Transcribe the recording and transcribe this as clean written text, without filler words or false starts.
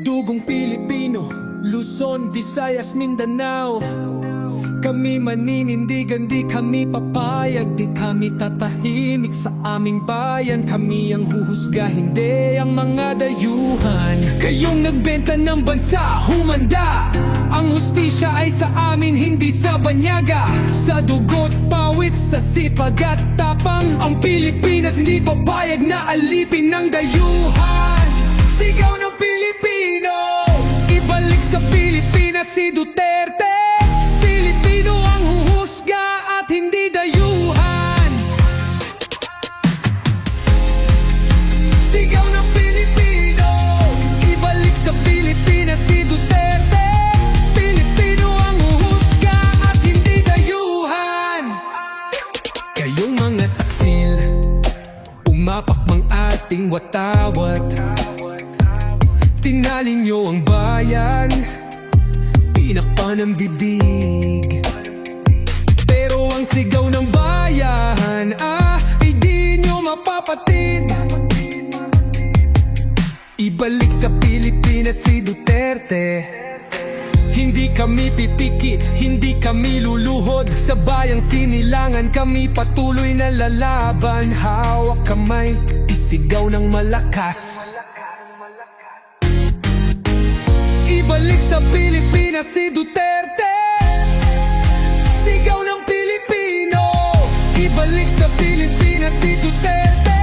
Dugong Pilipino, Luzon, Visayas, Mindanao. Kami maninindigan, di kami papayag, di kami tatahimik sa aming bayan. Kami ang huhusga, hindi ang mga dayuhan. Kayong nagbenta ng bansa, humanda. Ang hustisya ay sa amin, hindi sa banyaga. Sa dugo't pawis, sa sipag at tapang, ang Pilipinas hindi papayag na alipin ng dayuhan. Sigaw ng Pilipino, ibalik sa Pilipinas si Duterte. Pilipino ang huhusga at hindi dayuhan. Sigaw ng Pilipino, ibalik sa Pilipinas si Duterte. Pilipino ang huhusga at hindi dayuhan. Kayong mga taksil, umapak mang ating watawat. Tinalin nyo ang bayan, tinakpan ang bibig. Pero ang sigaw ng bayan, ay di nyo mapapatid. Ibalik sa Pilipinas si Duterte. Hindi kami pipikit, hindi kami luluhod. Sa bayang sinilangan kami patuloy na lalaban. Hawak kamay, isigaw ng malakas. Ibalik sa Pilipinas si Duterte. Sigaw ng Pilipino, ibalik sa Pilipinas si Duterte.